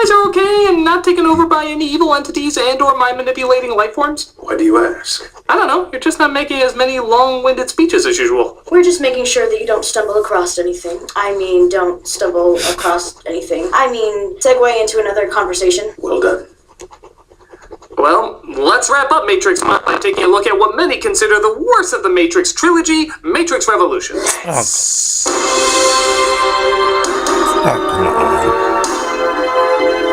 guys are okay and not taken over by any evil entities and or mind-manipulating life forms? Why do you ask? I don't know. You're just not making as many long-winded speeches as usual. We're just making sure that you don't stumble across anything. I mean, don't stumble across anything. I mean, segue into another conversation. Well done. Well, let's wrap up Matrix Month by taking a look at what many consider the worst of the Matrix trilogy, Matrix Revolutions. Oh, come on.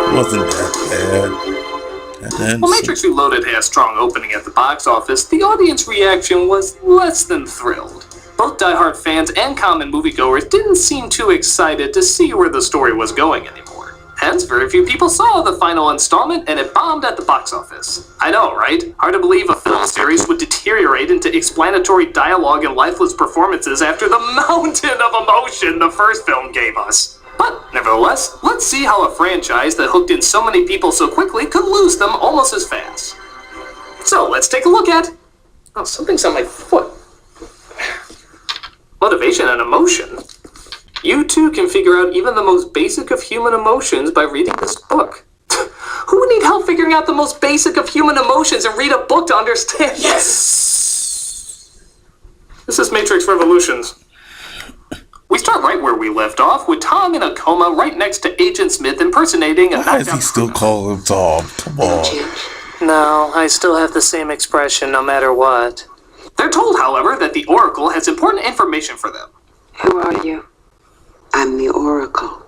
It wasn't that bad. While Matrix Reloaded had a strong opening at the box office, the audience reaction was less than thrilled. Both diehard fans and common moviegoers didn't seem too excited to see where the story was going anymore. Hence, very few people saw the final installment, and it bombed at the box office. I know, right? Hard to believe a film series would deteriorate into explanatory dialogue and lifeless performances after the mountain of emotion the first film gave us. But, nevertheless, let's see how a franchise that hooked in so many people so quickly could lose them almost as fast. So, let's take a look at... Oh, something's on my foot. Motivation and emotion. You too can figure out even the most basic of human emotions by reading this book. Who would need help figuring out the most basic of human emotions and read a book to understand? Yes! This is Matrix Revolutions. We start right where we left off, with Tom in a coma right next to Agent Smith impersonating a Why is he still calling him Tom? Come on. No, I still have the same expression no matter what. They're told, however, that the Oracle has important information for them. Who are you? I'm the Oracle.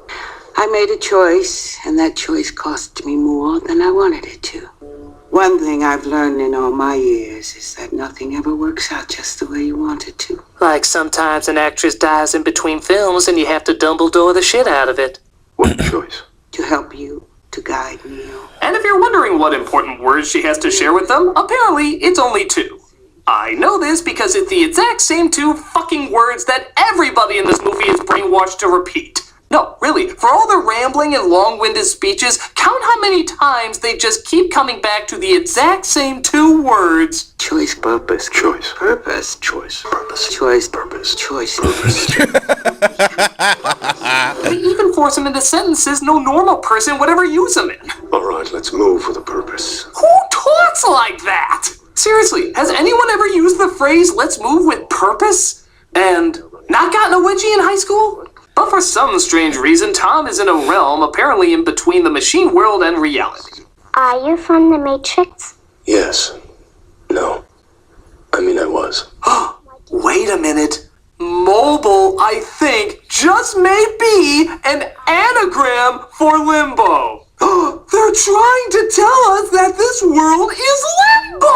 I made a choice, and that choice cost me more than I wanted it to. One thing I've learned in all my years is that nothing ever works out just the way you want it to. Like sometimes an actress dies in between films and you have to Dumbledore the shit out of it. What choice? To help you, to guide me. And if you're wondering what important words she has to share with them, apparently it's only two. I know this because it's the exact same two fucking words that everybody in this movie is brainwashed to repeat. No, really, for all the rambling and long-winded speeches, count how many times they just keep coming back to the exact same two words. Choice, purpose. Choice. Purpose. Choice. Purpose. Choice. Purpose. Choice. Purpose. They even force them into sentences no normal person would ever use them in. All right, let's move with a purpose. Who talks like that? Seriously, has anyone ever used the phrase, let's move with purpose? And not gotten a wedgie in high school? But for some strange reason, Tom is in a realm apparently in between the machine world and reality. Are you from the Matrix? Yes. No. I mean, I was. Wait a minute. Mobile, I think, just may be an anagram for limbo. They're trying to tell us that this world is limbo!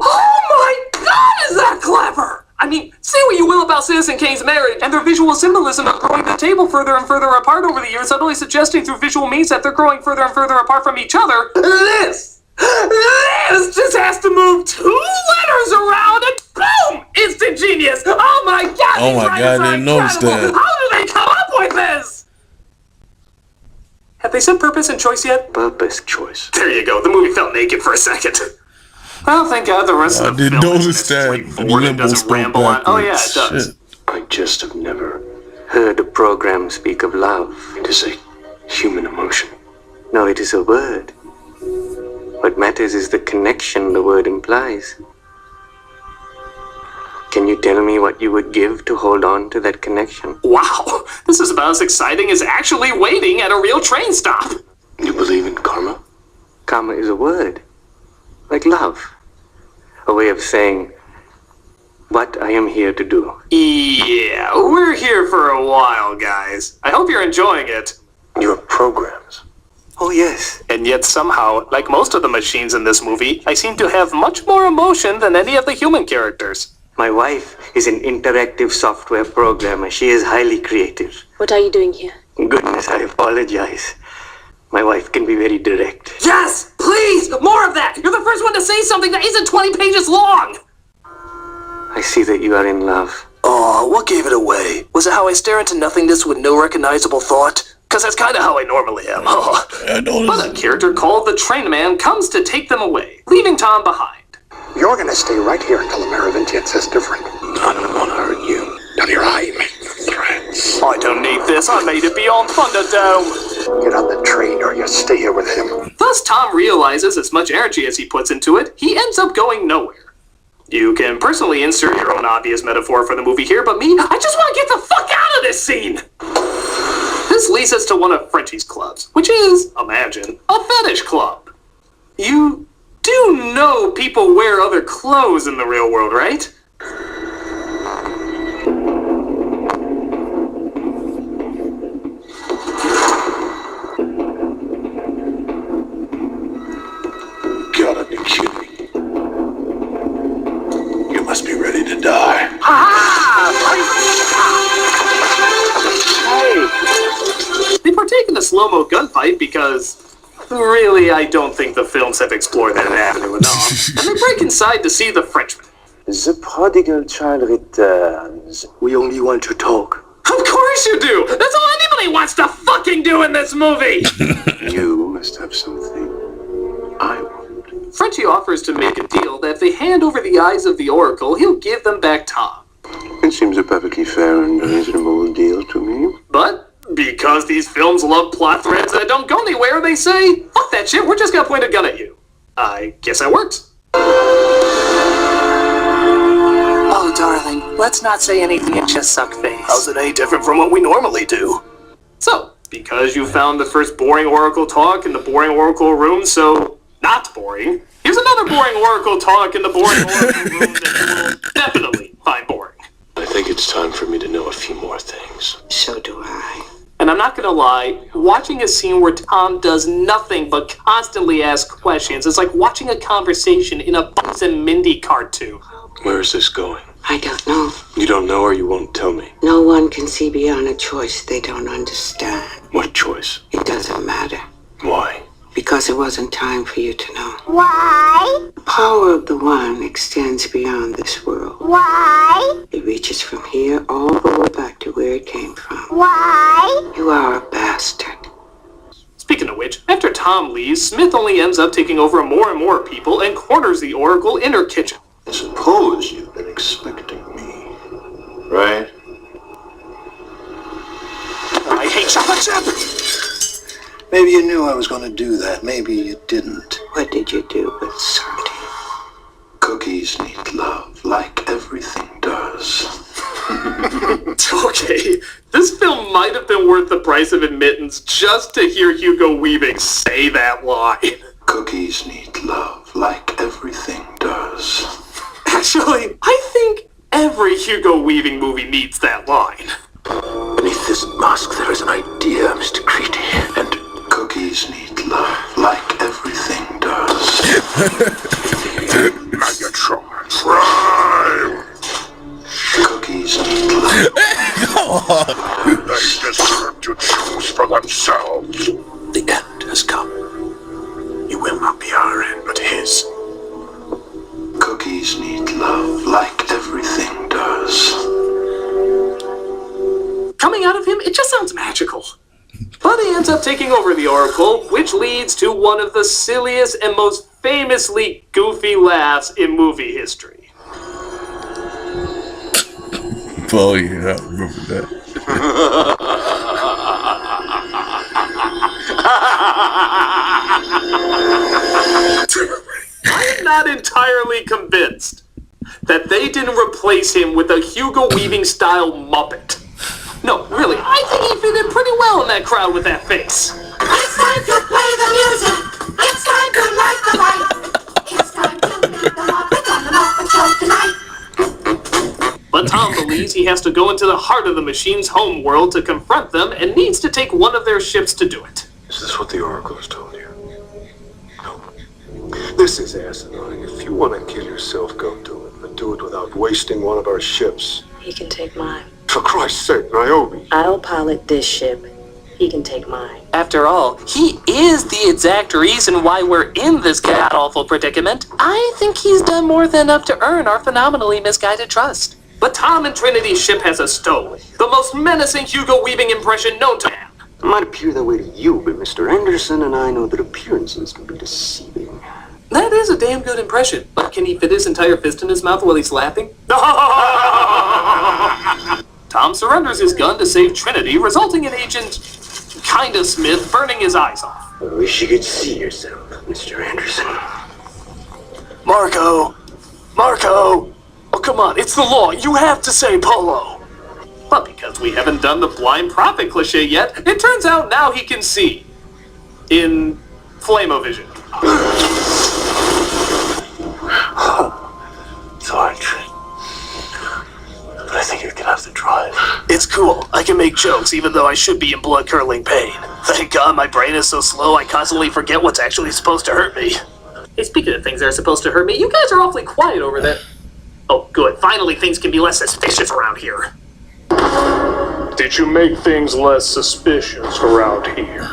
Oh my god, is that clever! I mean, say what you will about Citizen Kane's marriage and their visual symbolism of growing the table further and further apart over the years, subtly suggesting through visual means that they're growing further and further apart from each other. This just has to move two letters around and boom! Instant genius! Oh my god! Oh my god, I didn't notice that. How do they come up with this? Have they said purpose and choice yet? Purpose. Choice. There you go. The movie felt naked for a second. Well, thank God the rest of the film notice that. straightforward and doesn't ramble on. Oh yeah, it does. Shit. I just have never Heard a program speak of love. It is a human emotion. No, it is a word. What matters is the connection the word implies. Can you tell me what you would give to hold on to that connection? Wow, this is about as exciting as actually waiting at a real train stop. You believe in karma? Karma is a word, like love. A way of saying what I am here to do. Yeah, we're here for a while, guys. I hope you're enjoying it. Your programs. Oh yes. And yet somehow, like most of the machines in this movie, I seem to have much more emotion than any of the human characters. My wife is an interactive software programmer. She is highly creative. What are you doing here? Goodness, I apologize. My wife can be very direct. Yes! Please! More of that! You're the first one to say something that isn't 20 pages long! I see that you are in love. Aw, what gave it away? Was it how I stare into nothingness with no recognizable thought? Because that's kind of how I normally am. But a character called the Train Man comes to take them away, leaving Tom behind. You're gonna stay right here until the Merovingian says different. I don't want to hurt you. None of your eye make threats. I don't need this. I made it beyond Thunderdome. Get on the train or you Yes, stay here with him. Thus, Tom realizes as much energy as he puts into it, he ends up going nowhere. You can personally insert your own obvious metaphor for the movie here, but me, I just want to get the fuck out of this scene! This leads us to one of Frenchie's clubs, which is, imagine, a fetish club. You do know people wear other clothes in the real world, right? Gotta be kidding. You must be ready to die. They partake in a slow-mo gunfight because, really, I don't think the films have explored that avenue enough. And they break inside to see the Frenchman. The prodigal child returns. We only want to talk. Of course you do! That's all anybody wants to fucking do in this movie! You must have something I want. Frenchie offers to make a deal that if they hand over the eyes of the Oracle, he'll give them back Tom. It seems a perfectly fair and reasonable deal to me. But, because these films love plot threads that don't go anywhere, they say, fuck that shit, we're just gonna point a gun at you. I guess that works. Oh, darling, let's not say anything and just suck face. How's it any different from what we normally do? So, because you found the first boring Oracle talk in the boring Oracle room, so not boring, here's another boring Oracle talk in the boring Oracle room that you will definitely find boring. I think it's time for me to know a few more things. So do I. And I'm not gonna lie, watching a scene where Tom does nothing but constantly ask questions is like watching a conversation in a Buzz and Mindy cartoon. Where is this going? I don't know. You don't know or you won't tell me. No one can see beyond a choice they don't understand. What choice? It doesn't matter. Why? Because it wasn't time for you to know. Why? The power of the One extends beyond this world. Why? It reaches from here all the way back to where it came from. Why? You are a bastard. Speaking of which, after Tom leaves, Smith only ends up taking over more and more people and corners the Oracle in her kitchen. I suppose you've been expecting me, right? I hate chocolate chip! Maybe you knew I was going to do that. Maybe you didn't. What did you do with Sandy? Cookies need love, like everything does. Okay, this film might have been worth the price of admittance just to hear Hugo Weaving say that line. Cookies need love, like everything does. Actually, I think every Hugo Weaving movie needs that line. Beneath this mask there is an idea, Mr. Critic. And cookies need love, like everything does. Megatron Prime! Cookies need love. They deserve to choose for themselves. The end has come. You will not be our end, but his. Cookies need love, like everything does. Coming out of him, it just sounds magical. But he ends up taking over the Oracle, which leads to one of the silliest and most famously goofy laughs in movie history. Oh yeah, I remember that. I am not entirely convinced that they didn't replace him with a Hugo Weaving style Muppet. No, really, I think he fit in pretty well in that crowd with that face. It's time to play the music. It's time to light the light. It's time to meet the Muppets on the Muppet Show tonight. But Tom believes he has to go into the heart of the machine's home world to confront them and needs to take one of their ships to do it. Is this what the Oracle has told you? No. This is asinine. If you want to kill yourself, go do it. But do it without wasting one of our ships. He can take mine. For Christ's sake, Naomi. I'll pilot this ship. He can take mine. After all, he is the exact reason why we're in this god-awful predicament. I think he's done more than enough to earn our phenomenally misguided trust. But Tom and Trinity's ship has a stowaway, the most menacing Hugo Weaving impression known to man. It might appear that way to you, but Mr. Anderson and I know that appearances can be deceiving. That is a damn good impression. But can he fit his entire fist in his mouth while he's laughing? Tom surrenders his gun to save Trinity, resulting in Agent Kinda Smith burning his eyes off. I wish you could see yourself, Mr. Anderson. Marco! Marco! Oh, come on, it's the law. You have to say Polo. But because we haven't done the blind prophet cliche yet, it turns out now he can see. In Flame-O-Vision. Sorry, Trent. But I think you're gonna have to drive. It's cool. I can make jokes even though I should be in blood-curdling pain. Thank God my brain is so slow I constantly forget what's actually supposed to hurt me. Hey, speaking of things that are supposed to hurt me, you guys are awfully quiet over there. Oh, good. Finally things can be less suspicious around here. Did you make things less suspicious around here?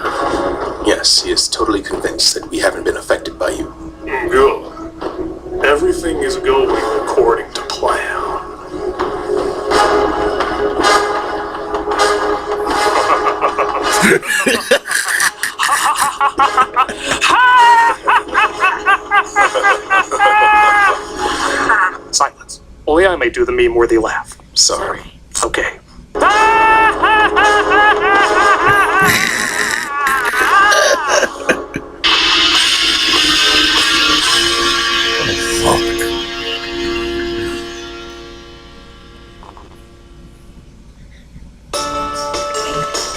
Yes, he is totally convinced that we haven't been affected by you. Good. Everything is going according to plan. Silence. Only I may do the meme-worthy laugh. Sorry. It's okay.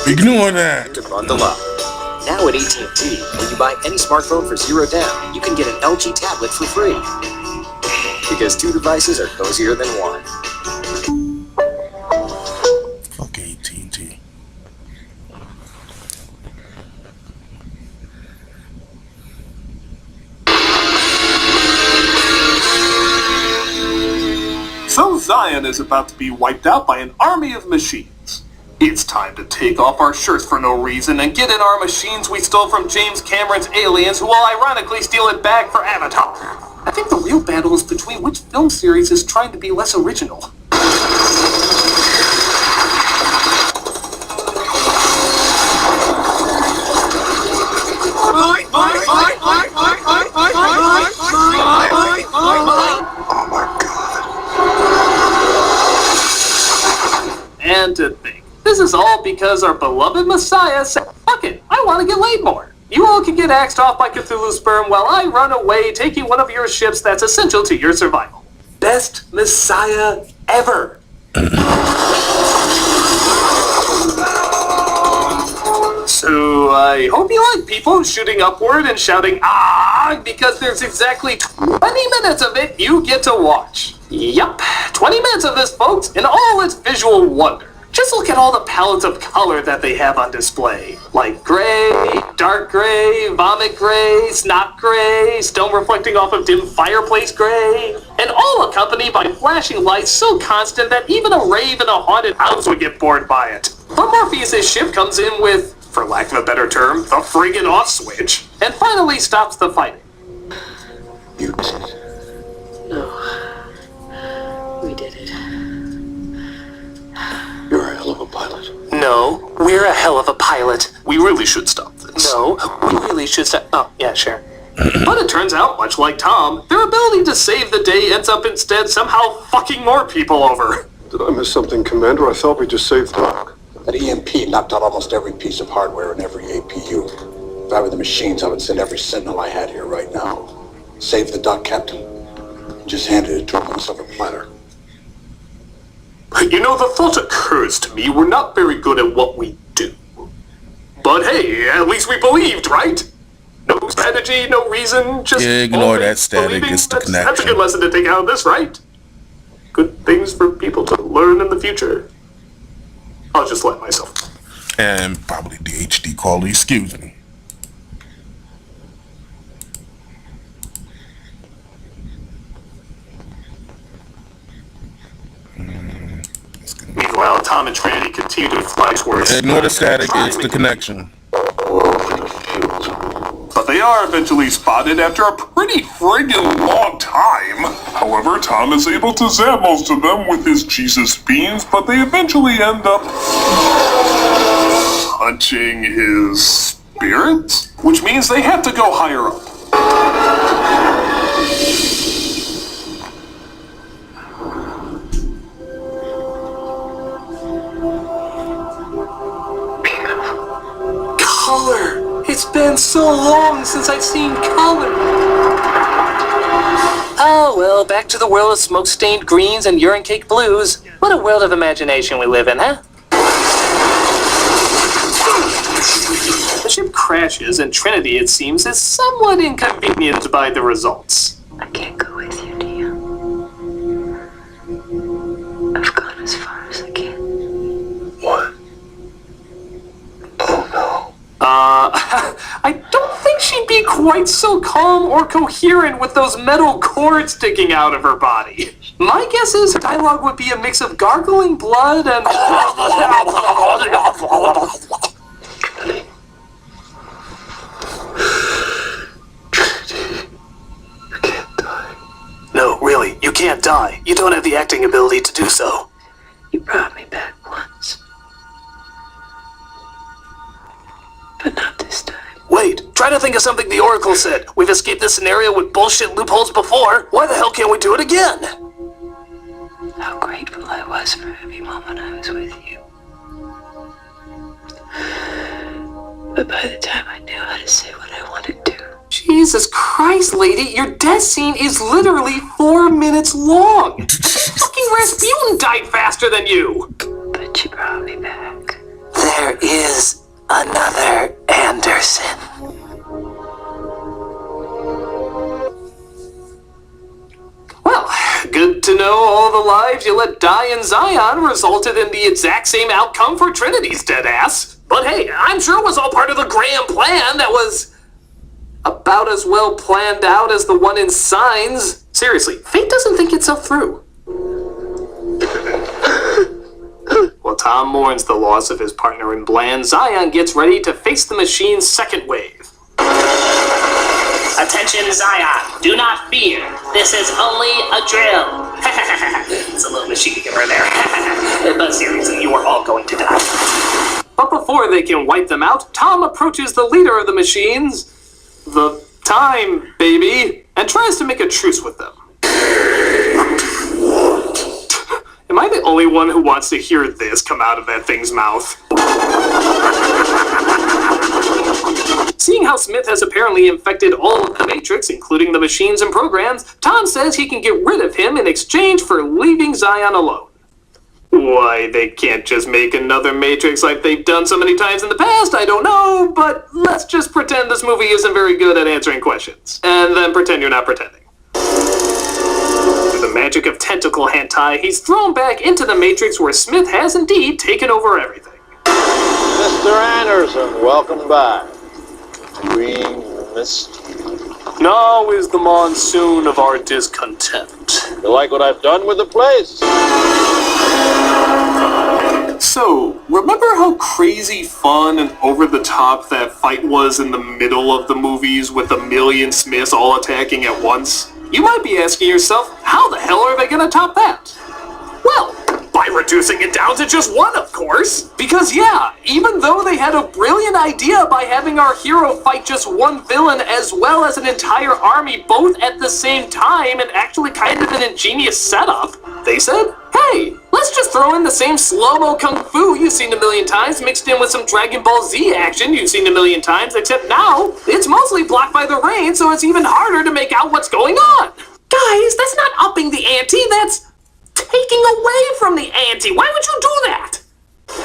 Ignore that. To bundle up. Now at AT&T, when you buy any smartphone for $0 down, you can get an LG tablet for free. Because 2 devices are cozier than 1. Fuck AT&T. So Zion is about to be wiped out by an army of machines. It's time to take off our shirts for no reason and get in our machines we stole from James Cameron's Aliens, who will ironically steal it back for Avatar. I think the real battle is between which film series is trying to be less original. And to think, this is all because our beloved Messiah said, fuck it, I want to get laid more. You all can get axed off by Cthulhu sperm while I run away taking one of your ships that's essential to your survival. Best Messiah ever. So I hope you like people shooting upward and shouting ah, because there's exactly 20 minutes of it you get to watch. Yup, 20 minutes of this, folks, in all its visual wonder. Just look at all the palettes of color that they have on display. Like gray, dark gray, vomit gray, snot gray, stone reflecting off of dim fireplace gray, and all accompanied by flashing lights so constant that even a rave in a haunted house would get bored by it. But Morpheus' ship comes in with, for lack of a better term, the friggin' off switch, and finally stops the fighting. You did it. No. We did it. You're a hell of a pilot. No, we're a hell of a pilot. We really should stop this. No, we really should stop. Oh, yeah, sure. But it turns out, much like Tom, their ability to save the day ends up instead somehow fucking more people over. Did I miss something, Commander? I thought we just saved Doc. That EMP knocked out almost every piece of hardware in every APU. If I were the machines, I would send every signal I had here right now. Save the Doc, Captain. Just handed it to him on a silver platter. You know, the thought occurs to me we're not very good at what we do. But hey, at least we believed, right? No strategy, no reason, just yeah, ignore that always static, believing. it's the That's a connection. good lesson to take out of this, right? Good things for people to learn in the future. I'll just let myself. And probably the HD quality, excuse me. Meanwhile, Tom and Trinity continue to fly towards... Ignore the static, it's the connection. But they are eventually spotted after a pretty friggin' long time. However, Tom is able to zap most of them with his Jesus beams, but they eventually end up touching his spirit? Which means they have to go higher up. Color! It's better! been so long since I've seen color. Oh, well, back to the world of smoke-stained greens and urine-caked blues. What a world of imagination we live in, huh? The ship crashes, and Trinity, it seems, is somewhat inconvenienced by the results. I can't go with you, do you? I've gone as far as I can. What? Oh no. I don't think she'd be quite so calm or coherent with those metal cords sticking out of her body. My guess is dialogue would be a mix of gargling blood and... No, really, you can't die. You don't have the acting ability to do so. You brought me back once. But not this time. Wait, try to think of something the Oracle said. We've escaped this scenario with bullshit loopholes before. Why the hell can't we do it again? How grateful I was for every moment I was with you. But by the time I knew how to say what I wanted to... Jesus Christ, lady, your death scene is literally 4 minutes long. Fucking Rasputin died faster than you. But you brought me back. There is another Anderson. Well, good to know all the lives you let die in Zion resulted in the exact same outcome for Trinity's dead ass. But hey, I'm sure it was all part of the grand plan that was about as well planned out as the one in Signs. Seriously, fate doesn't think itself through. While Tom mourns the loss of his partner in Bland, Zion gets ready to face the machine's second wave. Attention, Zion. Do not fear. This is only a drill. It's a little machine giver there. But seriously, you are all going to die. But before they can wipe them out, Tom approaches the leader of the machines, the Time Baby, and tries to make a truce with them. Am I the only one who wants to hear this come out of that thing's mouth? Seeing how Smith has apparently infected all of the Matrix, including the machines and programs, Tom says he can get rid of him in exchange for leaving Zion alone. Why they can't just make another Matrix like they've done so many times in the past, I don't know, but let's just pretend this movie isn't very good at answering questions, and then pretend you're not pretending. Through the magic of tentacle hentai, he's thrown back into the Matrix where Smith has indeed taken over everything. Mr. Anderson, welcome back. We missed you. Now is the monsoon of our discontent. You like what I've done with the place? So, remember how crazy fun and over-the-top that fight was in the middle of the movies with a million Smiths all attacking at once? You might be asking yourself, how the hell are they gonna top that? Well, by reducing it down to just one, of course. Because yeah, even though they had a brilliant idea by having our hero fight just one villain as well as an entire army both at the same time and actually kind of an ingenious setup, they said, hey, let's just throw in the same slow-mo kung fu you've seen a million times mixed in with some Dragon Ball Z action you've seen a million times, except now it's mostly blocked by the rain, so it's even harder to make out what's going on. Guys, that's not upping the ante, that's taking away from the ante. Why would you do that?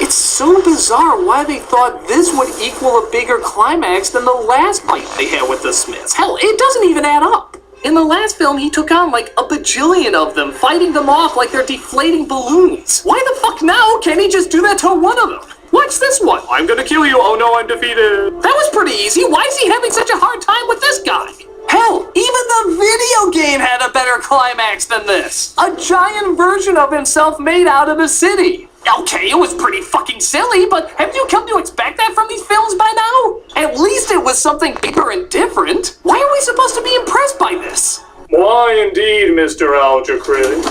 It's so bizarre why they thought this would equal a bigger climax than the last fight they had with the Smiths. Hell, it doesn't even add up. In the last film, he took on like a bajillion of them, fighting them off like they're deflating balloons. Why the fuck now can't he just do that to one of them? Watch this one. I'm gonna kill you. Oh no, I'm defeated. That was pretty easy. Why is he having such a hard time with this guy? Hell, even the video game had a better climax than this. A giant version of himself made out of the city. Okay, it was pretty fucking silly, but haven't you come to expect that from these films by now? At least it was something bigger and different. Why are we supposed to be impressed by this? Why indeed, Mr. Critic?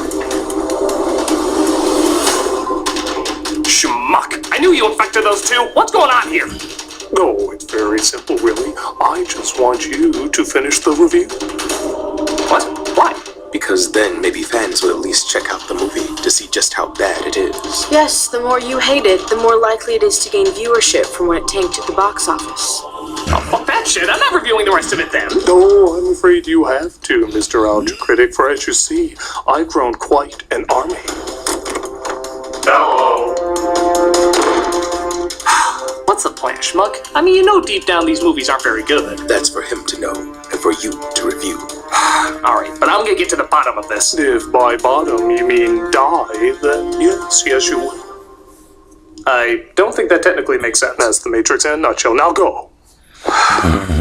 Schmuck! I knew you infected those two. What's going on here? No, it's very simple, really. I just want you to finish the review. What? Why? Because then maybe fans will at least check out the movie to see just how bad it is. Yes, the more you hate it, the more likely it is to gain viewership from when it tanked at the box office. Oh, fuck that. that shit. I'm not reviewing the rest of it then. No, I'm afraid you have to, Mr. Alger Critic, for as you see, I've grown quite an army. Hello. What's the plan, Schmuck? I mean, you know deep down these movies aren't very good. That's for him to know, and for you to review. Alright, but I'm gonna get to the bottom of this. If by bottom you mean die, then yes you will. I don't think that technically makes sense. That's the Matrix in a nutshell. Now go.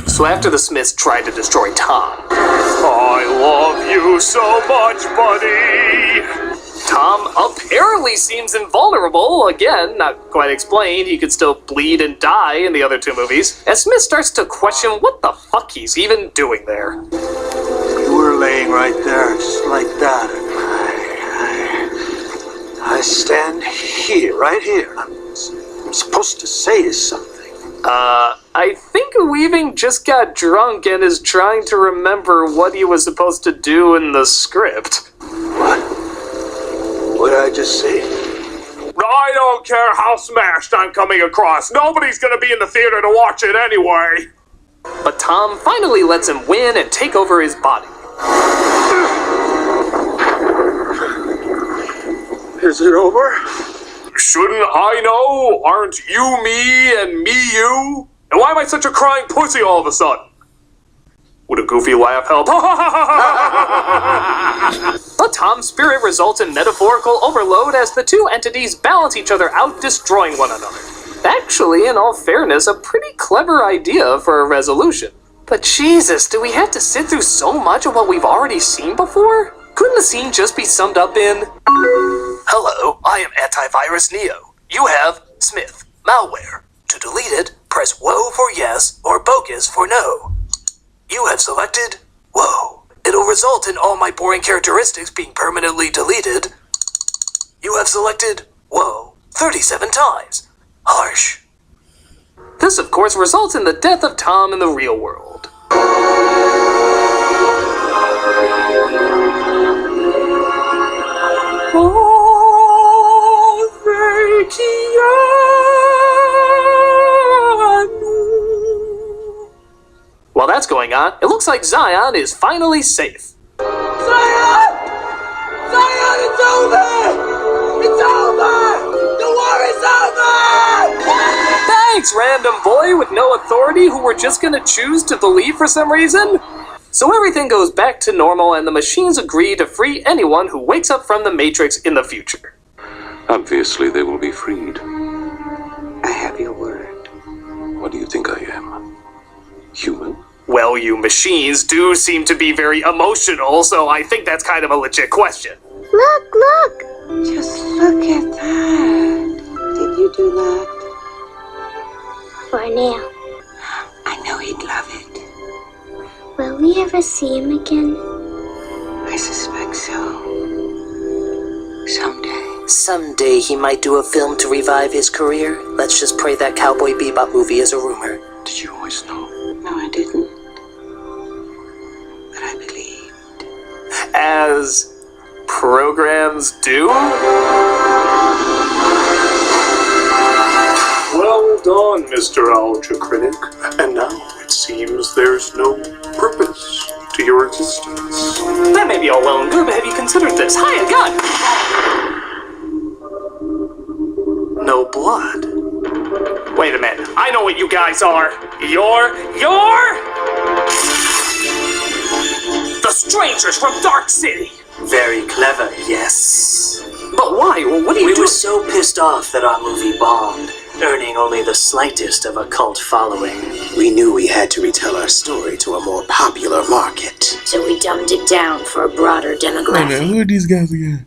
So after the Smiths tried to destroy Tom, I love you so much, buddy! Tom apparently seems invulnerable. Again, not quite explained. He could still bleed and die in the other two movies. And Smith starts to question what the fuck he's even doing there. You were laying right there, just like that. I stand here, right here. I'm supposed to say something. I think Weaving just got drunk and is trying to remember what he was supposed to do in the script. What? What did I just say? I don't care how smashed I'm coming across. Nobody's gonna be in the theater to watch it anyway. But Tom finally lets him win and take over his body. Is it over? Shouldn't I know? Aren't you me and me you? And why am I such a crying pussy all of a sudden? Would a goofy laugh help? But Tom's spirit results in metaphorical overload as the two entities balance each other out, destroying one another. Actually, in all fairness, a pretty clever idea for a resolution. But Jesus, do we have to sit through so much of what we've already seen before? Couldn't the scene just be summed up in, "Hello, I am Antivirus Neo. You have Smith, malware. To delete it, press whoa for yes or bogus for no. You have selected whoa. It'll result in all my boring characteristics being permanently deleted. You have selected whoa 37 times. Harsh." This, of course, results in the death of Tom in the real world. While that's going on, it looks like Zion is finally safe. Zion! Zion, it's over! It's over! The war is over! Thanks, random boy with no authority who we're just gonna choose to believe for some reason. So everything goes back to normal and the machines agree to free anyone who wakes up from the Matrix in the future. Obviously, they will be freed. I have your word. What do you think I am? Human? Well, you machines do seem to be very emotional, so I think that's kind of a legit question. Look, look! Just look at that. Did you do that? For now. I know he'd love it. Will we ever see him again? I suspect so. Someday. Someday he might do a film to revive his career. Let's just pray that Cowboy Bebop movie is a rumor. Did you always know? No, I didn't. But I believed. As programs do? Well done, Mr. Alger Critic. And now it seems there's no purpose to your existence. That may be all well and good, but have you considered this? Hi, a gun! No blood. Wait a minute. I know what you guys are. You're the strangers from Dark City. Very clever, yes. But why? What do you do? We were so pissed off that our movie bombed, earning only the slightest of a cult following. We knew we had to retell our story to a more popular market. So we dumbed it down for a broader demographic. Who are these guys again?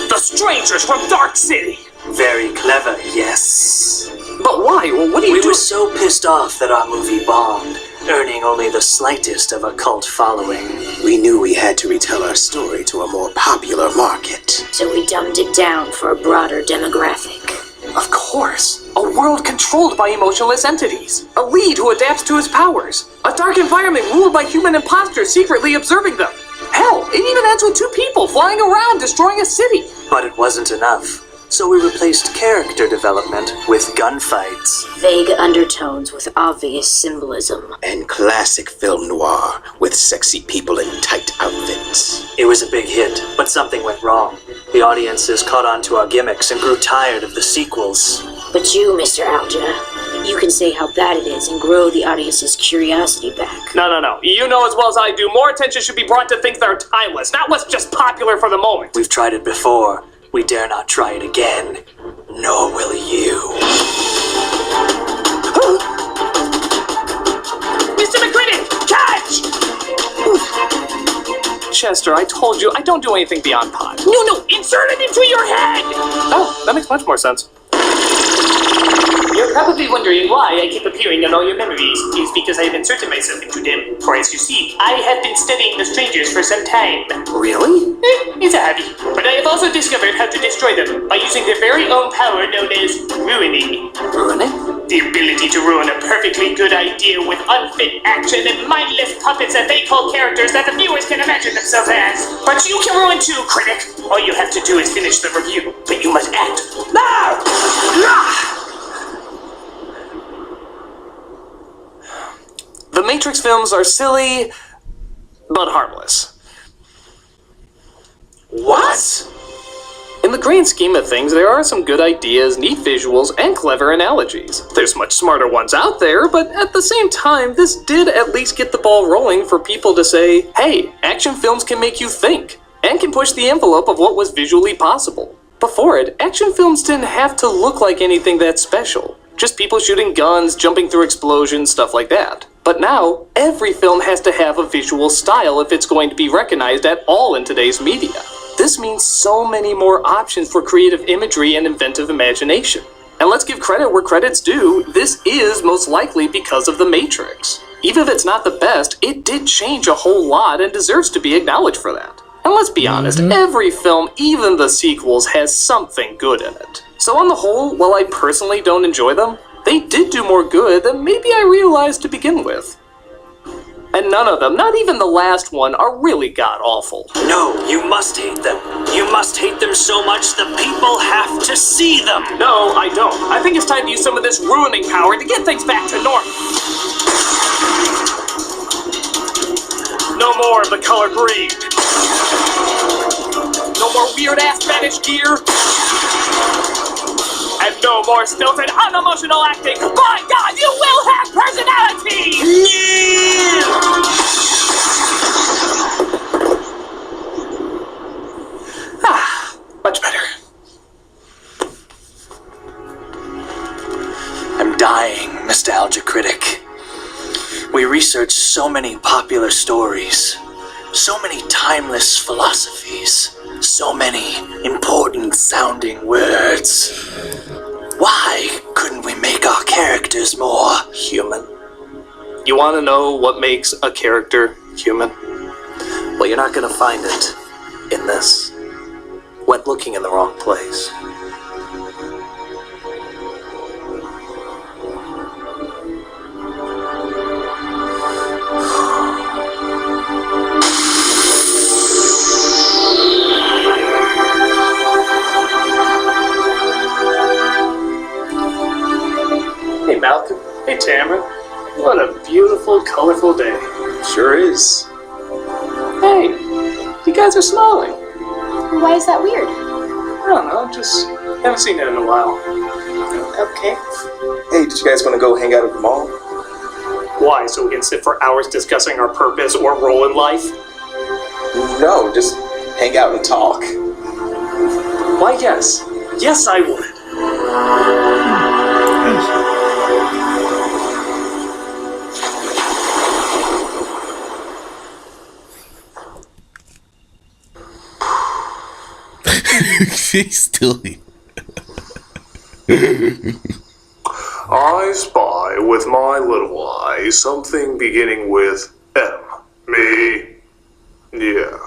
The strangers from Dark City. Very clever, yes. But why? What do you do? We were so pissed off that our movie bombed, earning only the slightest of a cult following. We knew we had to retell our story to a more popular market. So we dumbed it down for a broader demographic. Of course. A world controlled by emotionless entities. A lead who adapts to his powers. A dark environment ruled by human imposters secretly observing them. Hell, it even ends with two people flying around destroying a city. But it wasn't enough. So we replaced character development with gunfights. Vague undertones with obvious symbolism. And classic film noir with sexy people in tight outfits. It was a big hit, but something went wrong. The audiences caught on to our gimmicks and grew tired of the sequels. But you, Mr. Alja, you can say how bad it is and grow the audience's curiosity back. No. You know as well as I do, more attention should be brought to things that are timeless, not what's just popular for the moment. We've tried it before. We dare not try it again. Nor will you. Mr. McCritic, catch! Chester, I told you, I don't do anything beyond pot. No, insert it into your head! Oh, that makes much more sense. You're probably wondering why I keep appearing in all your memories. It's because I have inserted myself into them. For as you see, I have been studying the strangers for some time. Really? It's a hobby. But I have also discovered how to destroy them by using their very own power known as ruining. Ruining? The ability to ruin a perfectly good idea with unfit action and mindless puppets that they call characters that the viewers can imagine themselves as. But you can ruin too, Critic. All you have to do is finish the review, but you must act now! The Matrix films are silly, but harmless. What? In the grand scheme of things, there are some good ideas, neat visuals, and clever analogies. There's much smarter ones out there, but at the same time, this did at least get the ball rolling for people to say, hey, action films can make you think, and can push the envelope of what was visually possible. Before it, action films didn't have to look like anything that special. Just people shooting guns, jumping through explosions, stuff like that. But now, every film has to have a visual style if it's going to be recognized at all in today's media. This means so many more options for creative imagery and inventive imagination. And let's give credit where credit's due, this is most likely because of The Matrix. Even if it's not the best, it did change a whole lot and deserves to be acknowledged for that. And let's be honest, every film, even the sequels, has something good in it. So on the whole, while I personally don't enjoy them, they did do more good than maybe I realized to begin with. And none of them, not even the last one, are really god-awful. No, you must hate them. You must hate them so much the people have to see them. No, I don't. I think it's time to use some of this ruining power to get things back to normal. No more of the color green. No more weird-ass managed gear. And no more stilted, unemotional acting. By God, you will have personality! Much better. I'm dying, Nostalgia Critic. We researched so many popular stories, so many timeless philosophies, so many important sounding words. Why couldn't we make our characters more human? You want to know what makes a character human? Well, you're not going to find it in this. Went looking in the wrong place. Hey Malcolm, hey Tamara. What a beautiful, colorful day. Sure is. Hey, you guys are smiling. Why is that weird? I don't know, just haven't seen it in a while. Okay. Hey, did you guys want to go hang out at the mall? Why, so we can sit for hours discussing our purpose or role in life? No, just hang out and talk. Why, yes. Yes, I would. She's still here. I spy with my little eye something beginning with M. Me. Yeah.